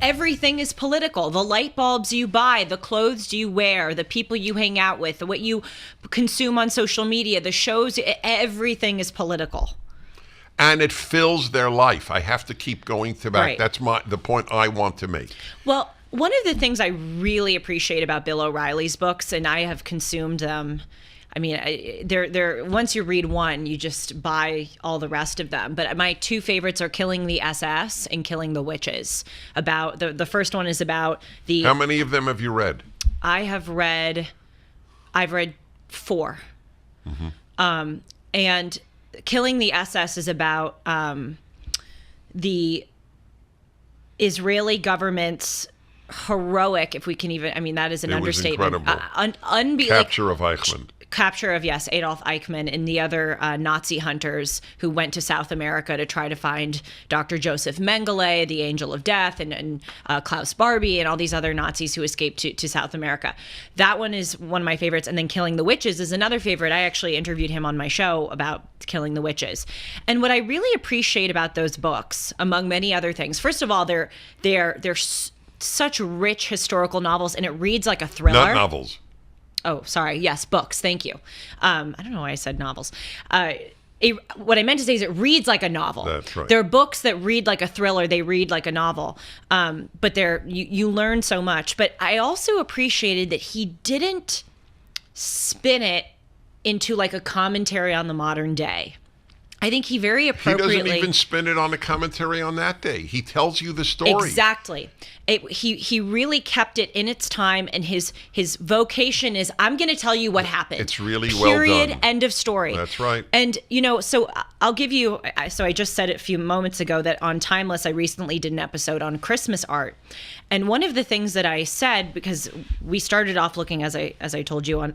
everything is political. The light bulbs you buy, the clothes you wear, the people you hang out with, what you consume on social media, the shows, everything is political. And it fills their life. I have to keep going to back. Right. That's the point I want to make. Well, one of the things I really appreciate about Bill O'Reilly's books, and I have consumed them, I mean, they're once you read one, you just buy all the rest of them. But my two favorites are Killing the SS and Killing the Witches. About the first one is about the. How many of them have you read? I've read 4. Mm-hmm. And Killing the SS is about the Israeli government's heroic, if we can even, I mean, that is an understatement. Incredible. Capture of Eichmann. Capture of, yes, Adolf Eichmann and the other Nazi hunters who went to South America to try to find Dr. Joseph Mengele, the Angel of Death, and Klaus Barbie and all these other Nazis who escaped to South America. That one is one of my favorites. And then Killing the Witches is another favorite. I actually interviewed him on my show about Killing the Witches. And what I really appreciate about those books, among many other things, first of all, they're such rich historical novels, and it reads like a thriller. Not novels. Oh, sorry. Yes, books. Thank you. I don't know why I said novels. What I meant to say is it reads like a novel. That's right. There are books that read like a thriller. They read like a novel. But you learn so much. But I also appreciated that he didn't spin it into like a commentary on the modern day. I think he very appropriately... He doesn't even spin it on a commentary on that day. He tells you the story. Exactly. He really kept it in its time, and his vocation is, I'm going to tell you what happened. It's really Period, well done. End of story. That's right. And, so I'll give you... So I just said it a few moments ago that on Timeless, I recently did an episode on Christmas art. And one of the things that I said, because we started off looking, as I told you,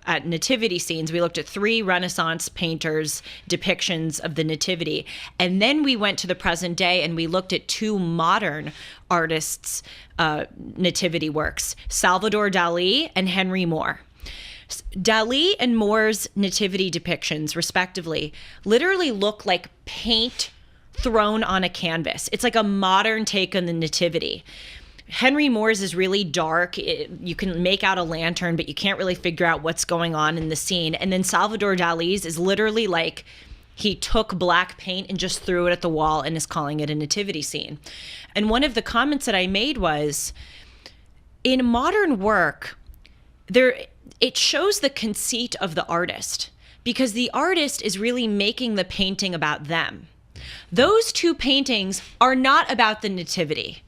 at nativity scenes, we looked at 3 Renaissance painters' depictions of the nativity. And then we went to the present day and we looked at 2 modern artists' nativity works, Salvador Dali and Henry Moore. Dali and Moore's nativity depictions, respectively, literally look like paint thrown on a canvas. It's like a modern take on the nativity. Henry Moore's is really dark. You can make out a lantern, but you can't really figure out what's going on in the scene. And then Salvador Dali's is literally like he took black paint and just threw it at the wall and is calling it a nativity scene. And one of the comments that I made was, in modern work, it shows the conceit of the artist, because the artist is really making the painting about them. Those 2 paintings are not about the nativity.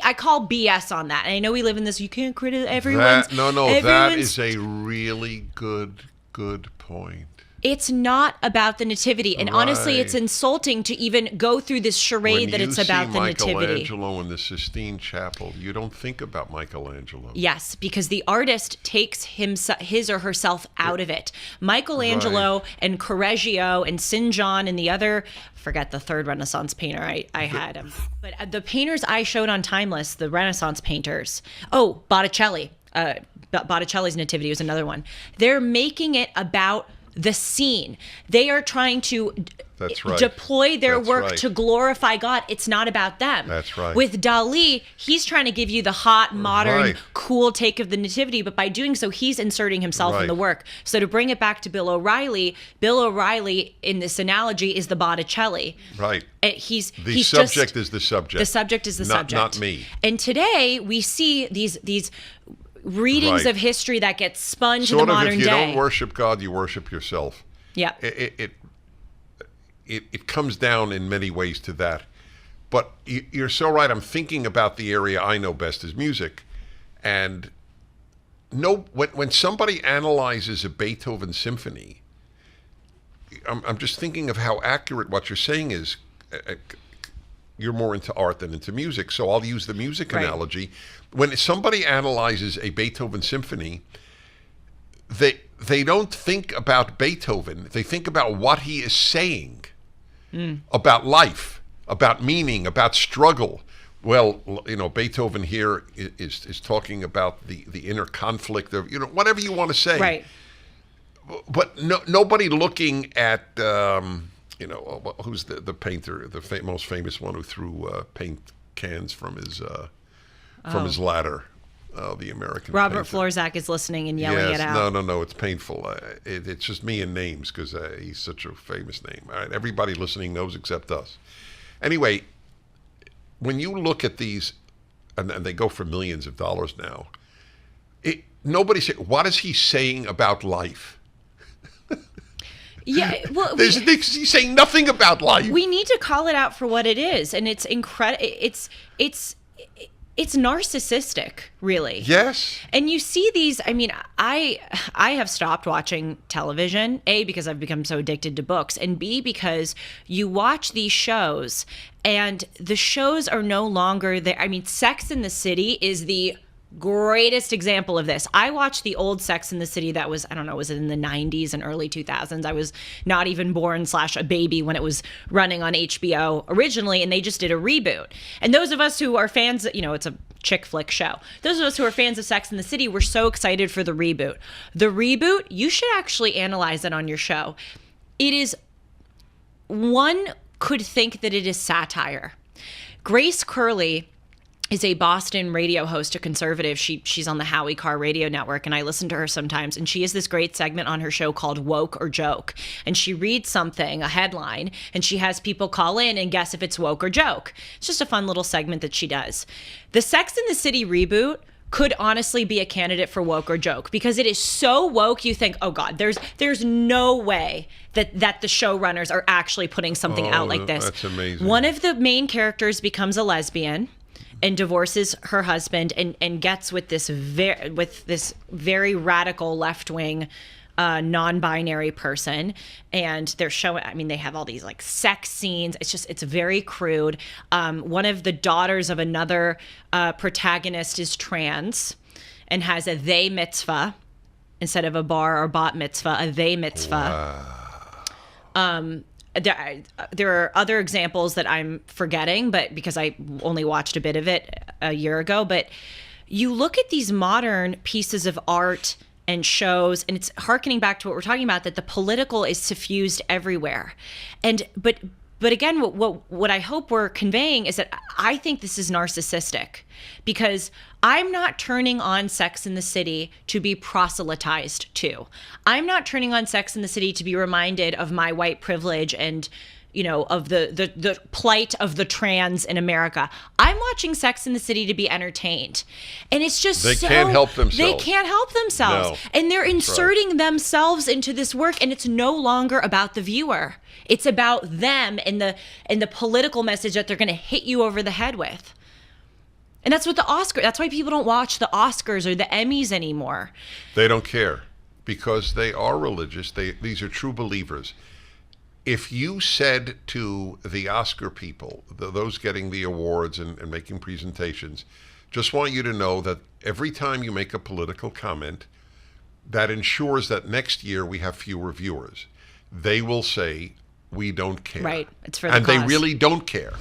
I call BS on that. And I know we live in this, you can't criticize everyone's... That is a really good point. It's not about the nativity. And honestly, it's insulting to even go through this charade that it's about the nativity. When you see Michelangelo in the Sistine Chapel, you don't think about Michelangelo. Yes, because the artist takes his or herself out of it. Michelangelo and Correggio and St. John and the other... forget the third Renaissance painter I had. But the painters I showed on Timeless, the Renaissance painters. Oh, Botticelli. Botticelli's Nativity was another one. They're making it about the scene. They are trying to deploy their work to glorify God. It's not about them. That's right. With Dali, he's trying to give you the hot, modern, cool take of the Nativity, but by doing so, he's inserting himself in the work. So to bring it back to Bill O'Reilly in this analogy is the Botticelli. Right. The subject is the subject. The subject is the subject. Not me. And today, we see these readings of history that get spun to the modern day. If you don't worship God, you worship yourself. Yeah. It comes down in many ways to that. But you're so right. I'm thinking about the area I know best is music. And when somebody analyzes a Beethoven symphony, I'm just thinking of how accurate what you're saying is. You're more into art than into music, so I'll use the music analogy. When somebody analyzes a Beethoven symphony, they don't think about Beethoven. They think about what he is saying about life, about meaning, about struggle. Well, Beethoven here is talking about the inner conflict of, whatever you want to say. Right. But nobody looking at... who's the painter, the most famous one who threw paint cans from his from his ladder. Oh, the American Robert painter. Florzak is listening and yelling it out. No, it's painful. It's just me and names because he's such a famous name. All right, everybody listening knows except us. Anyway, when you look at these, and they go for millions of dollars now, nobody say, what is he saying about life? Yeah, well, he's saying nothing about life. We need to call it out for what it is, and it's incredible. It's narcissistic, really. Yes. And you see these, I mean, I have stopped watching television, A, because I've become so addicted to books, and B, because you watch these shows, and the shows are no longer there. I mean, Sex and the City is the greatest example of this. I watched the old Sex and the City that was, I don't know, was it in the 90s and early 2000s? I was not even born / a baby when it was running on HBO originally, and they just did a reboot. And those of us who are fans, it's a chick flick show. Those of us who are fans of Sex and the City were so excited for the reboot. The reboot, you should actually analyze it on your show. It is, one could think that it is satire. Grace Curley is a Boston radio host, a conservative. She's on the Howie Carr radio network, and I listen to her sometimes. And she has this great segment on her show called Woke or Joke. And she reads something, a headline, and she has people call in and guess if it's woke or joke. It's just a fun little segment that she does. The Sex and the City reboot could honestly be a candidate for woke or joke because it is so woke. You think, oh God, there's no way that the showrunners are actually putting something out like this. That's amazing. One of the main characters becomes a lesbian and divorces her husband and gets with this very radical left-wing non-binary person, and they're showing, I mean, they have all these like sex scenes. It's very crude. One of the daughters of another protagonist is trans and has a they mitzvah instead of a bar or bat mitzvah, a they mitzvah. Wow. There are other examples that I'm forgetting, but because I only watched a bit of it a year ago. But you look at these modern pieces of art and shows, and it's hearkening back to what we're talking about, that the political is suffused everywhere. But again, what I hope we're conveying is that I think this is narcissistic, because I'm not turning on Sex and the City to be proselytized to. I'm not turning on Sex and the City to be reminded of my white privilege and, of the plight of the trans in America. I'm watching Sex and the City to be entertained. And it's just They can't help themselves. They can't help themselves. No, and they're inserting themselves into this work, and it's no longer about the viewer. It's about them and the political message that they're going to hit you over the head with. And that's why people don't watch the Oscars or the Emmys anymore. They don't care because they are religious. These are true believers. If you said to the Oscar people, those getting the awards and making presentations, just want you to know that every time you make a political comment, that ensures that next year we have fewer viewers. They will say, we don't care. Right. It's for the And cause. they really don't care.